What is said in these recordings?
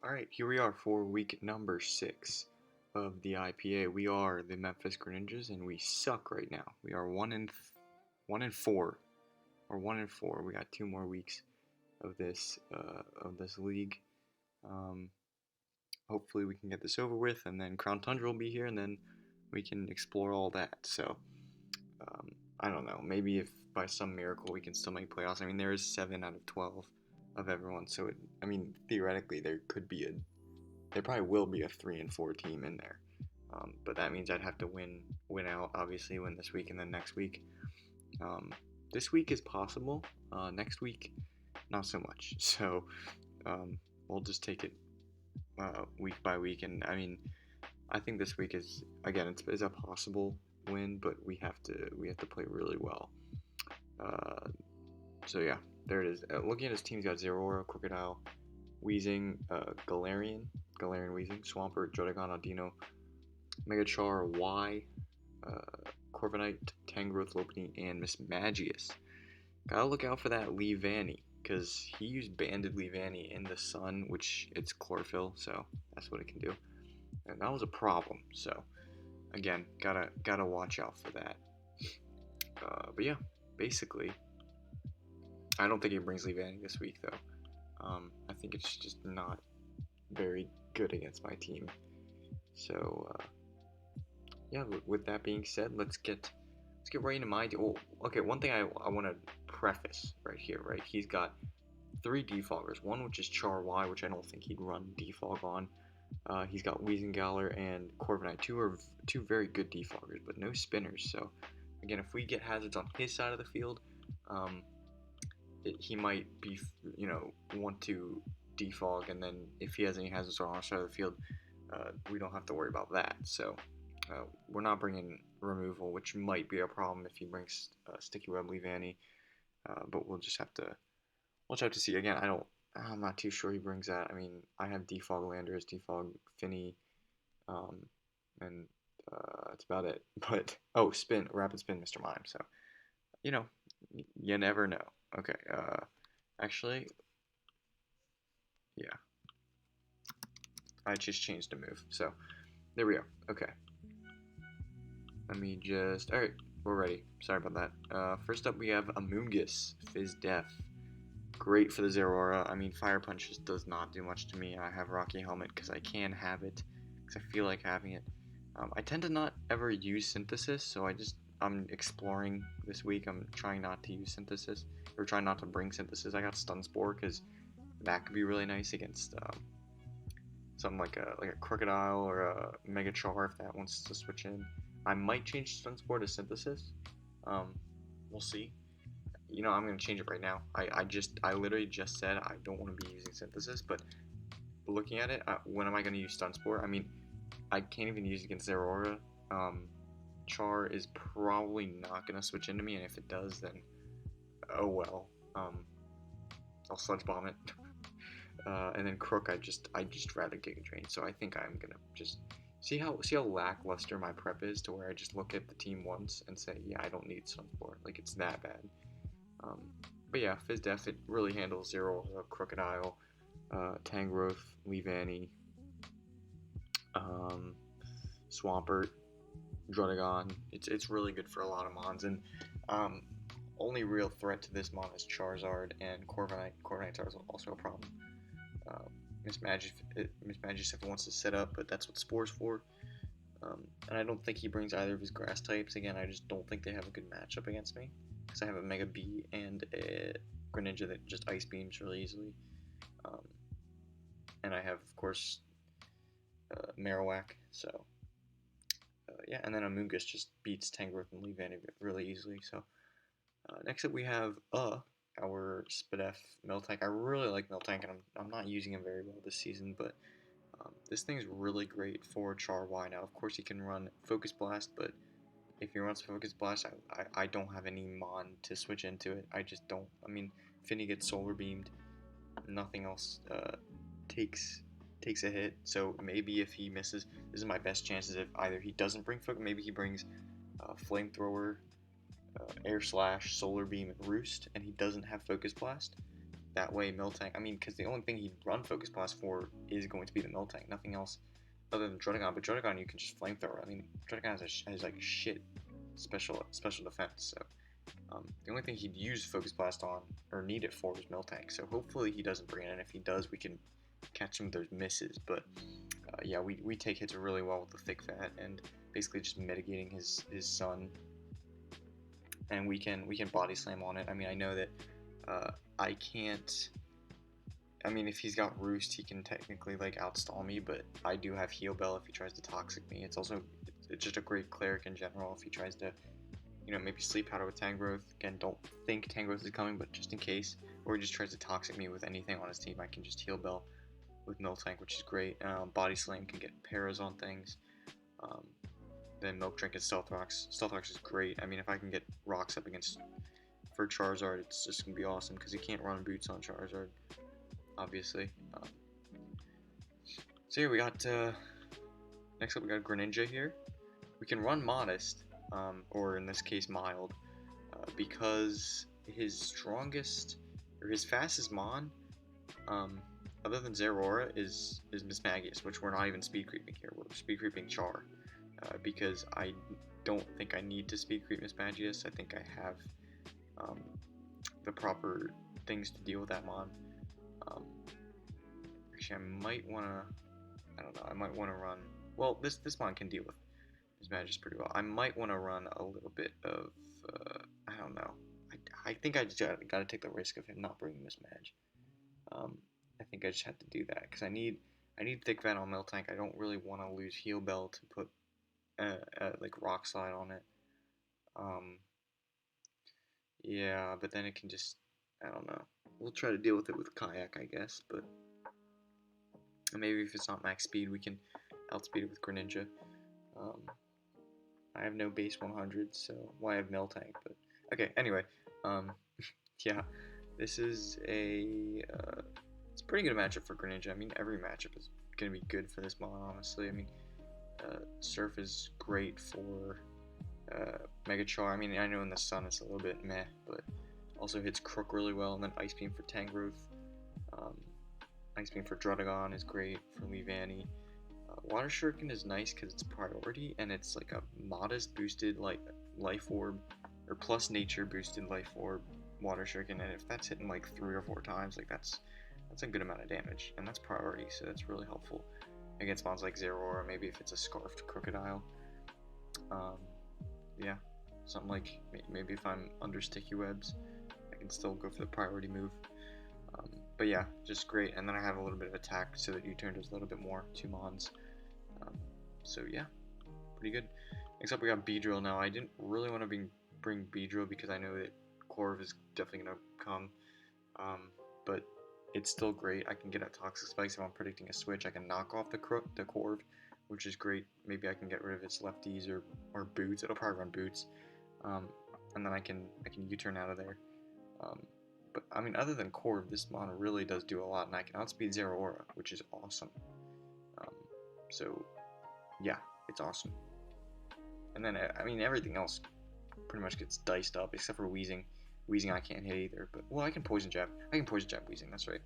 All right, here we are for week number 6 of the IPA. We are the Memphis Greninjas, and we suck right now. We are 1-4, or 1-4. We got 2 more weeks of this league. Um, Hopefully, we can get this over with, and then Crown Tundra will be here, and then we can explore all that. So, I don't know. Maybe if by some miracle we can still make playoffs. I mean, there is 7 out of 12 of everyone, so theoretically, there probably will be a 3-4 team in there. But that means I'd have to win out, obviously, win this week and then next week. Um, this week is possible. Next week, not so much. So um, we'll just take it week by week. And I mean, I think this week is a possible win, but we have to play really well. Uh, so yeah, there it is. Looking at his team, he's got Zeraora, Crocodile, Weezing, Galarian Weezing, Swampert, Jodagon, Audino, Megachar, Y, Corviknight, Tangrowth, Lopunny, and Mismagius. Gotta look out for that Leavanny, because he used Banded Leavanny in the sun, which it's chlorophyll, so that's what it can do. And that was a problem, so again, gotta watch out for that. But yeah, basically, I don't think he brings Leavanny this week, though. I think it's just not very good against my team. So, yeah, with that being said, let's get right into my. Oh, okay, one thing I want to preface right here, right? He's got 3 defoggers. One which is Char Y, which I don't think he'd run defog on. He's got Weezingale and Corviknight. Two very good defoggers, but no spinners. So again, if we get hazards on his side of the field, um, he might be want to defog, and then if he has any hazards on our side of the field, we don't have to worry about that. So we're not bringing removal, which might be a problem if he brings Sticky Web Leavanny, but we'll just have to see. Again, I'm not too sure he brings that. I mean, I have Defog Landers, Defog Finny, um, and that's about it. But Rapid Spin, Mr. Mime. So you know, you never know. Okay. Actually, yeah, I just changed the move. So there we go. Okay. Let me just. All right, we're ready. Sorry about that. First up, we have Amoonguss, Fizz Def. Great for the Zeraora. I mean, Fire Punch just does not do much to me. I have Rocky Helmet because I can have it, because I feel like having it. I tend to not ever use Synthesis, so I'm exploring this week. I'm trying not to use Synthesis, or trying not to bring Synthesis. I got Stun Spore because that could be really nice against something like a Crocodile or a Mega Char if that wants to switch in. I might change Stun Spore to Synthesis. Um, we'll see. I'm gonna change it right now. I literally just said I don't want to be using Synthesis, but looking at it, when am I gonna use Stun Spore? I mean, I can't even use it against Zeraora. Char is probably not gonna switch into me, and if it does, then oh well. I'll Sludge Bomb it. And then Crook, I just rather Giga Drain. So I think I'm gonna just see how lackluster my prep is, to where I just look at the team once and say, yeah, I don't need Stun Spore. Like, it's that bad. Um, but yeah, Fizz Def, it really handles Zeraora, Crocodile, Tangrowth, Leavanny, um, Swampert, Druddigon. It's really good for a lot of mons, and um, only real threat to this mon is Charizard and Corviknight. Corviknight's also a problem. Uh, Mismagius if it wants to set up, but that's what Spore's for. And I don't think he brings either of his grass types. Again, I just don't think they have a good matchup against me, because I have a Mega Bee and a Greninja that just Ice Beams really easily. Um, and I have, of course, Marowak, so yeah, and then Amoonguss just beats Tangrowth and Leavanny really easily. So next up we have our Spadef Miltank. I really like Miltank, and I'm not using him very well this season, but this thing's really great for Char Y. Now, of course, he can run Focus Blast, but if he runs Focus Blast, I don't have any Mon to switch into it. I just don't. I mean, Finny gets Solar Beamed. Nothing else takes a hit. So maybe if he misses, this is my best chances. If either he doesn't bring Focus, maybe he brings Flamethrower, Air Slash, Solar Beam, and Roost, and he doesn't have Focus Blast. that way Miltank. I mean, because the only thing he'd run Focus Blast for is going to be the Miltank, nothing else other than Druddigon. But Druddigon you can just flamethrower. I mean, Druddigon has like shit special defense. So the only thing he'd use Focus Blast on or need it for is Miltank. So hopefully he doesn't bring it in. If he does, we can catch some of those misses. But yeah, we take hits really well with the Thick Fat and basically just mitigating his Sun. And we can body slam on it. I mean, I know that I can't. I mean, if he's got Roost, he can technically like outstall me, but I do have Heal Bell if he tries to Toxic me. It's just a great cleric in general if he tries to, you know, maybe Sleep Powder with Tangrowth. Again, don't think Tangrowth is coming, but just in case. Or he just tries to Toxic me with anything on his team, I can just Heal Bell with Miltank, which is great. Body Slam can get paras on things. Then Milk Drink and Stealth Rocks. Stealth Rocks is great. I mean, if I can get rocks up against for Charizard, it's just gonna be awesome because he can't run boots on Charizard, obviously. So here we got next up we got Greninja here. We can run Modest, or in this case Mild, because his strongest or his fastest Mon, other than Zeraora, is Mismagius, which we're not even speed creeping here. We're speed creeping Char, because I don't think I need to speed creep Mismagius. I think I have the proper things to deal with that Mon. Actually, I might wanna. I don't know. I might wanna run. Well, this Mon can deal with Mismagius pretty well. I might wanna run a little bit of. I don't know. I think I just gotta take the risk of him not bringing Mismag. I think I just have to do that because I need Thick Fat on Miltank. I don't really want to lose Heal Bell to put like Rock Slide on it. Yeah, but then it can just, I don't know. We'll try to deal with it with Kayak, I guess, but maybe if it's not max speed, we can outspeed it with Greninja. I have no base 100, so why have Miltank? But okay, anyway, yeah, this is it's a pretty good matchup for Greninja. I mean, every matchup is gonna be good for this Mon, honestly. I mean, Surf is great for Mega Char. I mean, I know in the Sun it's a little bit meh, but also hits Crook really well, and then Ice Beam for Tangrowth. Ice Beam for Druddigon is great for Leavanny. Water Shuriken is nice because it's priority, and it's like a modest boosted like Life Orb, or plus nature boosted Life Orb Water Shuriken, and if that's hitting like 3 or 4 times, like that's a good amount of damage, and that's priority, so that's really helpful against mons like Zeraora, maybe if it's a Scarfed Crocodile. Yeah, something like, maybe if I'm under Sticky Webs, I can still go for the priority move. But yeah, just great, and then I have a little bit of attack so that U-turn does a little bit more to mons. So yeah, pretty good. Next up we got Beedrill now. I didn't really want to bring Beedrill because I know that Corv is definitely going to come, but it's still great. I can get at Toxic Spikes if I'm predicting a switch. I can knock off the Corv, which is great. Maybe I can get rid of its lefties or boots. It'll probably run boots, and then I can U-turn out of there. But I mean, other than Corv, this Mon really does do a lot, and I can outspeed Zeraora, which is awesome. So yeah, it's awesome. And then I mean, everything else pretty much gets diced up except for Weezing. Weezing I can't hit either, but well, I can Poison Jab. I can Poison Jab Weezing. That's right.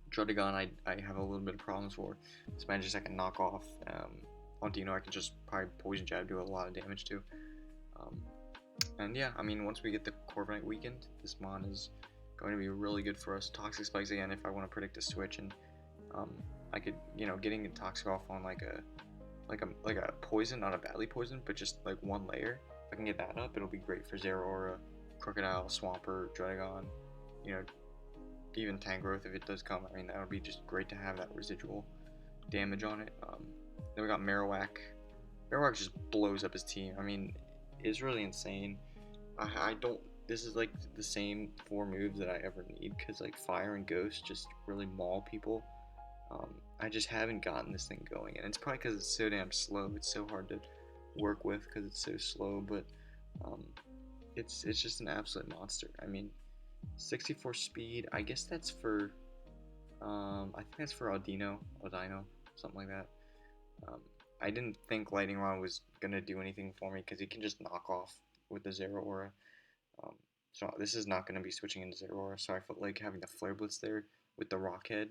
Druddigon I have a little bit of problems for. Mismagius I can knock off. On Dino I can just probably Poison Jab, do a lot of damage to. And yeah, I mean, once we get the Corviknight weakened, this Mon is going to be really good for us. Toxic Spikes again if I want to predict a switch, and I could, you know, getting a Toxic off on like a poison, not a badly poison, but just like one layer. If I can get that up, it'll be great for Zeraora, Crocodile, Swampert, Druddigon, you know, even Tangrowth if it does come. I mean, that would be just great to have that residual damage on it. Then we got Marowak. Marowak just blows up his team. I mean, it's really insane. I don't. This is like the same 4 moves that I ever need, because like Fire and Ghost just really maul people. I just haven't gotten this thing going, and it's probably because it's so damn slow. It's so hard to work with because it's so slow, but it's just an absolute monster. I mean, 64 speed. I guess that's for I think that's for Audino, something like that. I didn't think Lightning Rod was gonna do anything for me because he can just knock off with the Zeraora. So this is not going to be switching into Zeraora, so I felt like having the Flare Blitz there with the Rockhead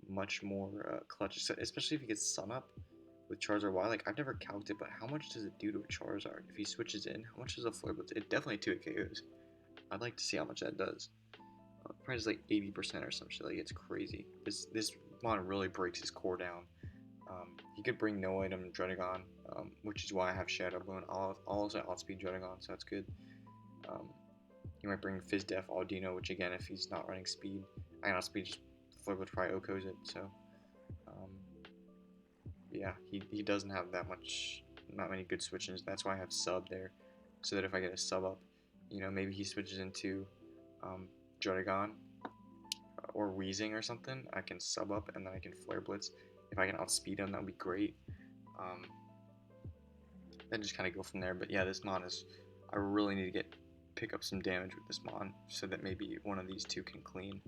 much more clutch, especially if he gets Sun Up with Charizard Y. Like, I've never calculated, but how much does it do to a Charizard? If he switches in, how much does a Flare Blitz? It definitely 2 KOs. I'd like to see how much that does. Probably just like 80% or some shit. Like, it's crazy. This mon really breaks his core down. He could bring no item Druddigon, which is why I have Shadow Bone. I'll also outspeed Druddigon, so that's good. He might bring Fizz Def Audino, which again, if he's not running speed, I can outspeed just Flare Blitz probably Okos it. So yeah, he doesn't have not many good switches. That's why I have sub there, so that if I get a sub up, maybe he switches into Druddigon or Weezing or something, I can sub up and then I can Flare Blitz. If I can outspeed him, that would be great. Then just kind of go from there. But yeah, this mon is, I really need to pick up some damage with this mon so that maybe one of these two can clean.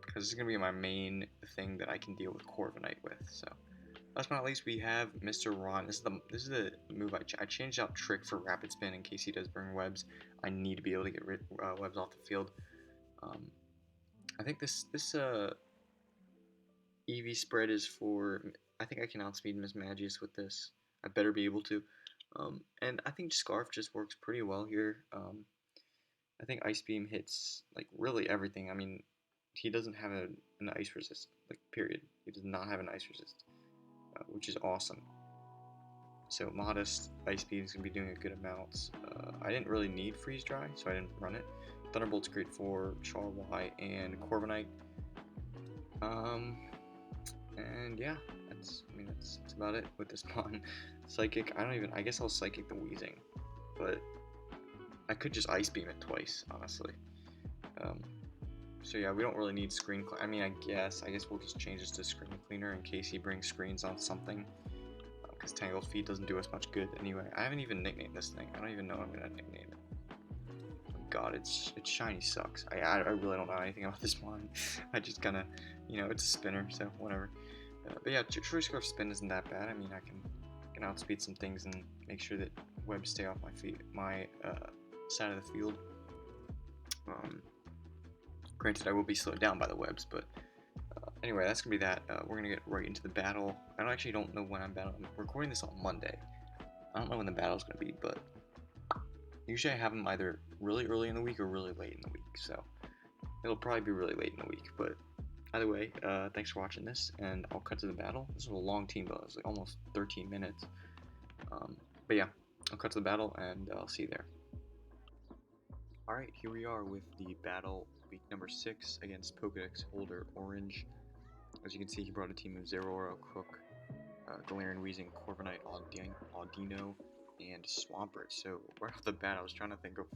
Because this is going to be my main thing that I can deal with Corviknight with. So last but not least, we have Mr. Ron. This is the move I changed out Trick for Rapid Spin in case he does bring webs. I need to be able to get webs off the field. I think this EV spread is for, I think I can outspeed Mismagius with this. I better be able to. And I think Scarf just works pretty well here. I think Ice Beam hits like really everything. I mean, he doesn't have an ice resist, like period. He does not have an ice resist, which is awesome. So modest Ice Beam is going to be doing a good amount. I didn't really need Freeze Dry, so I didn't run it. Thunderbolt's great for Char Y and Corviknight. And yeah, that's about it with this mon. Psychic, I guess I'll Psychic the Weezing, but I could just Ice Beam it twice, honestly. So yeah, we don't really need Screen Cleaner. I mean, I guess we'll just change this to Screen Cleaner in case he brings screens on something. Because Tangled Feet doesn't do us much good anyway. I haven't even nicknamed this thing. I don't even know what I'm gonna nickname it. Oh god, its shiny sucks. I really don't know anything about this one. I just kinda, it's a spinner, so whatever. But yeah, Choice Scarf Spin isn't that bad. I mean, I can outspeed some things and make sure that webs stay off my side of the field. Granted, I will be slowed down by the webs, but anyway, that's gonna be that. We're gonna get right into the battle. I actually don't know when I'm battling. I'm recording this on Monday. I don't know when the battle's gonna be, but usually I have them either really early in the week or really late in the week. So it'll probably be really late in the week, but either way, thanks for watching this, and I'll cut to the battle. This was a long team battle. It was like almost 13 minutes. But yeah, I'll cut to the battle, and I'll see you there. Alright, here we are with the battle week number 6 against Pokedex Holder Orange. As you can see, he brought a team of Zeraora, Crook, Galarian Weezing, Corviknight, Audino, and Swampert. So right off the bat, I was trying to think of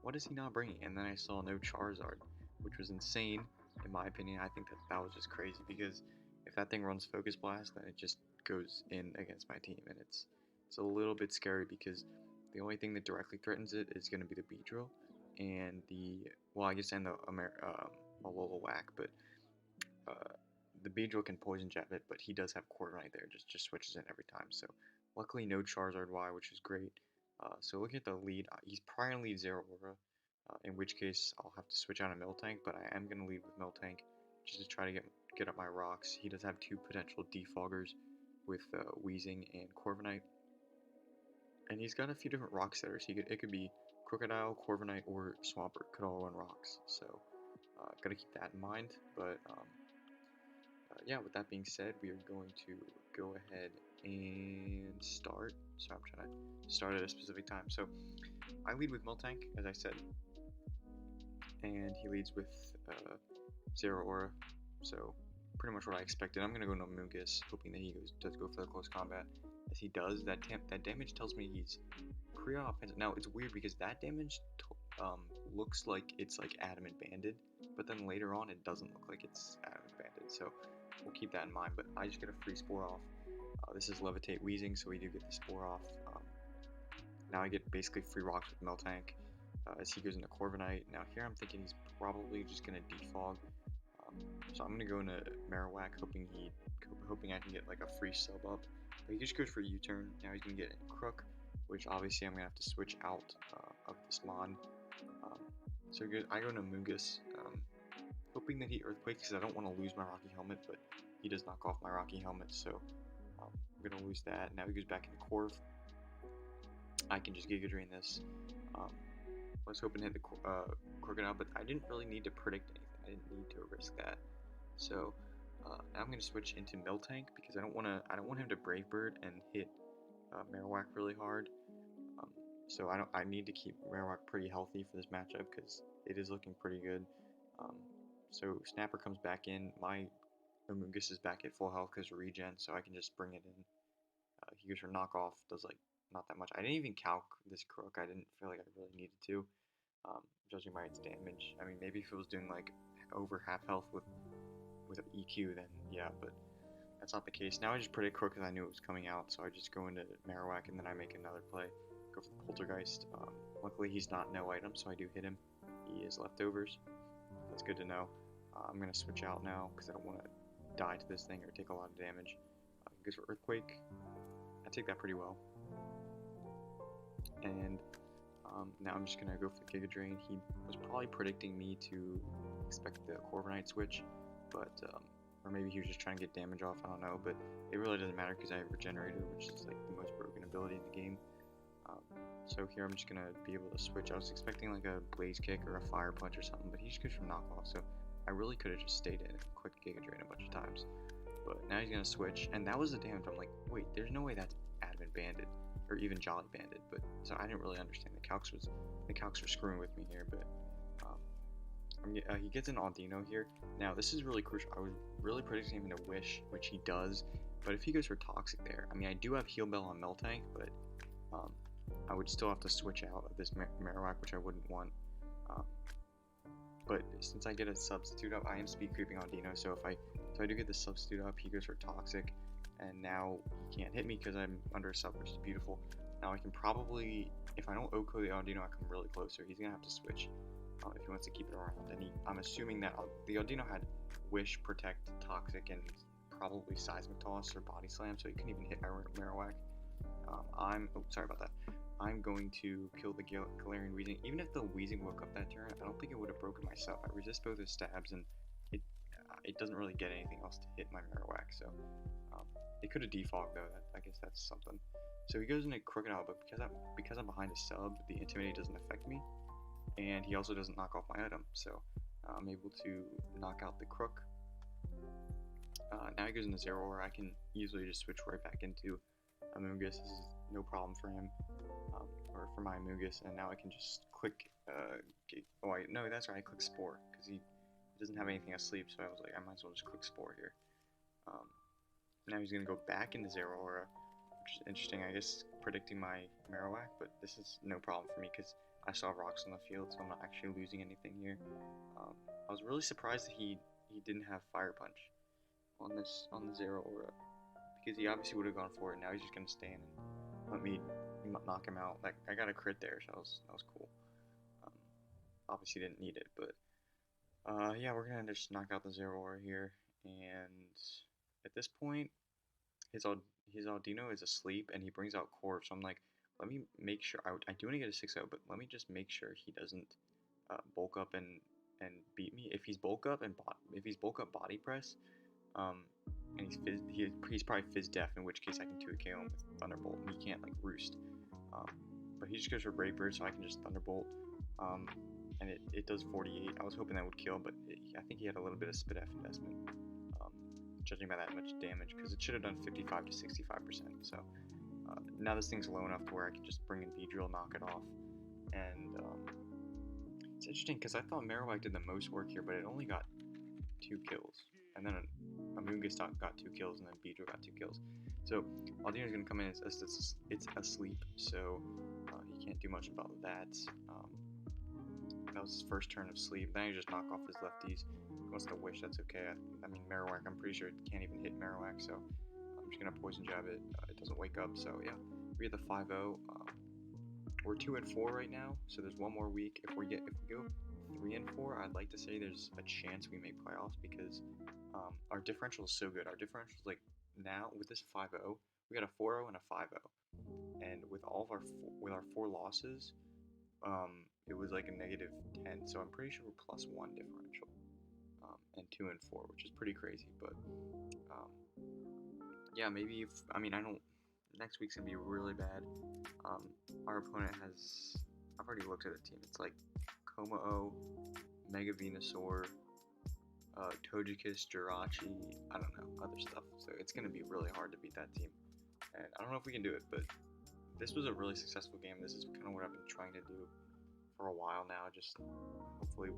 what is he not bringing, and then I saw no Charizard, which was insane. In my opinion, I think that was just crazy, because if that thing runs Focus Blast, then it just goes in against my team, and it's a little bit scary, because the only thing that directly threatens it is going to be the Beedrill, and the Alola Whack, but the Beedrill can Poison Jab it, but he does have Corviknight there, just switches in every time, so luckily no Charizard Y, which is great. So looking at the lead, he's probably going to lead Zeraora, in which case I'll have to switch out a Miltank, but I am going to lead with Miltank just to try to get up my rocks. He does have 2 potential defoggers with Weezing and Corviknight, and he's got a few different rock setters. It could be Crocodile, Corviknight, or Swampert could all run rocks, so gotta keep that in mind. But yeah, with that being said, we are going to go ahead and start. So I'm trying to start at a specific time. So I lead with Miltank, as I said, and he leads with Zeraora, so pretty much what I expected. I'm going to go Nomungus, hoping that he does go for the close combat. As he does, that damage tells me he's pretty offensive. Now, it's weird because that damage looks like it's like Adamant Banded, but then later on it doesn't look like it's Adamant Banded, so we'll keep that in mind. But I just get a free Spore off. This is Levitate Weezing, so we do get the Spore off. Now I get basically free rocks with Miltank as he goes into Corviknight. Now here I'm thinking he's probably just going to defog. So I'm going to go into Marowak, hoping I can get like a free sub up. But he just goes for U-turn. Now he's going to get in Crook, which obviously I'm going to have to switch out of this mon Um, so I go to Mungus, hoping that he Earthquakes because I don't want to lose my Rocky Helmet, but he does knock off my Rocky Helmet, so I'm going to lose that. Now he goes back into Corv. I can just Giga Drain this. I was hoping to hit the Crocodile, but I didn't really need to predict anything. I didn't need to risk that. So now I'm going to switch into Miltank because I don't want him to Brave Bird and hit Marowak really hard. So I need to keep Marowak pretty healthy for this matchup because it is looking pretty good. So Snapper comes back in. My Amoonguss is back at full health because of regen, so I can just bring it in. He goes for knockoff, does like not that much. I didn't even calc this Croak. I didn't feel like I really needed to, judging by its damage. I mean, maybe if it was doing like over half health with EQ, then yeah, but that's not the case. Now I just predict Croak because I knew it was coming out, so I just go into Marowak and then I make another play. Go for the Poltergeist. Luckily he's not no item, so I do hit him. He is leftovers. That's good to know. I'm going to switch out now because I don't want to die to this thing or take a lot of damage. He goes for Earthquake. I take that pretty well. And now I'm just going to go for the Giga Drain. He was probably predicting me to expect the Corviknight switch, but or maybe he was just trying to get damage off, I don't know, but it really doesn't matter because I have Regenerator, which is like the most broken ability in the game. So here I'm just going to be able to switch. I was expecting like a Blaze Kick or a Fire Punch or something, but he just goes for knockoff, so I really could have just stayed in and clicked Giga Drain a bunch of times. But now he's going to switch, and that was the damage. I'm like, wait, there's no way that's Adamant Banded, or even Jolly Banded, but so I didn't really understand. The calcs were screwing with me here, but he gets an Audino here. Now this is really crucial. I was really predicting him to Wish, which he does, but if he goes for Toxic there, I mean, I do have Heal Bell on Miltank, but I would still have to switch out of this Marowak, which I wouldn't want. But since I get a substitute up, I am speed creeping on Dino, so if I do get the substitute up, he goes for Toxic, and now he can't hit me because I'm under a sub, which is beautiful. Now I can probably, if I don't Oko the Audino, I come really close, so he's going to have to switch if he wants to keep it around. And I'm assuming that the Audino had Wish, Protect, Toxic, and probably Seismic Toss or Body Slam, so he couldn't even hit my Marowak. Sorry about that. I'm going to kill the Galarian Weezing. Even if the Weezing woke up that turn, I don't think it would have broken myself. I resist both his stabs, and it doesn't really get anything else to hit my Marowak, so it could have defogged though. I guess that's something. So he goes into Crocodile, but because I'm behind a sub, the Intimidate doesn't affect me, and he also doesn't knock off my item, so I'm able to knock out the Crook. Now he goes into Zero Aura. I can easily just switch right back into Amoonguss. This is no problem for him, or for my Amoonguss, and now I can just click, no, that's right, I click Spore, because he doesn't have anything asleep, so I was like, I might as well just click Spore here. Now he's going to go back into Zero Aura, which is interesting, I guess, predicting my Marowak, but this is no problem for me, because I saw rocks on the field, so I'm not actually losing anything here. I was really surprised that he didn't have Fire Punch on the Zero Aura, because he obviously would have gone for it. Now he's just gonna stand and let me knock him out. Like, I got a crit there, so that was cool. Obviously didn't need it, but yeah, we're gonna just knock out the Zero Aura here. And at this point, his Audino is asleep, and he brings out Corv. So I'm like, let me make sure. I do want to get a 6-0, but let me just make sure he doesn't bulk up and beat me. If he's bulk up body press, and he's probably Fizz Def, in which case I can 2KO him with Thunderbolt, and he can't like roost. But he just goes for Brave Bird, so I can just Thunderbolt, and it does 48. I was hoping that would kill, but I think he had a little bit of Spit F investment, judging by that much damage, because it should have done 55 to 65%. So now this thing's low enough to where I can just bring in V-Drill, knock it off, and it's interesting because I thought Marowak did the most work here, but it only got 2 kills, and then Amoonguss got 2 kills, and then V-Drill got 2 kills. So Audino's gonna come in. It's asleep, so he can't do much about that. That was his first turn of sleep. Then he just knock off his lefties. He wants to Wish. That's okay. I mean, Marowak, I'm pretty sure it can't even hit Marowak, so I'm just gonna Poison Jab it. It doesn't wake up, so yeah. We have the 5-0. We're 2-4 right now, so there's one more week. If we go 3-4, I'd like to say there's a chance we make playoffs, because our differential is so good. Our differential is like, now with this 5-0, we got a 4-0 and a 5-0, and with all of our 4 losses, it was like a -10, so I'm pretty sure we're +1 differential, and 2 and 4, which is pretty crazy. But um, yeah, maybe if I mean I don't. Next week's gonna be really bad. Our opponent has. I've already looked at the team. It's like Komao, Mega Venusaur, Togekiss, Jirachi, I don't know, other stuff. So it's going to be really hard to beat that team. And I don't know if we can do it, but this was a really successful game. This is kind of what I've been trying to do for a while now. Just hopefully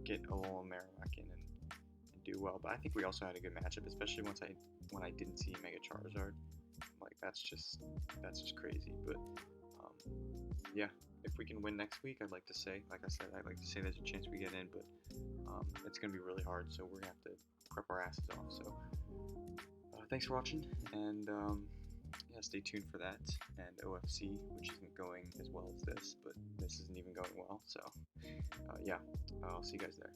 get a little Marowak in and do well. But I think we also had a good matchup, especially when I didn't see Mega Charizard. Like that's just crazy. But yeah, if we can win next week, I'd like to say, like I said, I'd like to say there's a chance we get in, but it's going to be really hard, so we're going to have to prep our asses off. So thanks for watching, and yeah, stay tuned for that, and OFC, which isn't going as well as this, but this isn't even going well, so yeah, I'll see you guys there.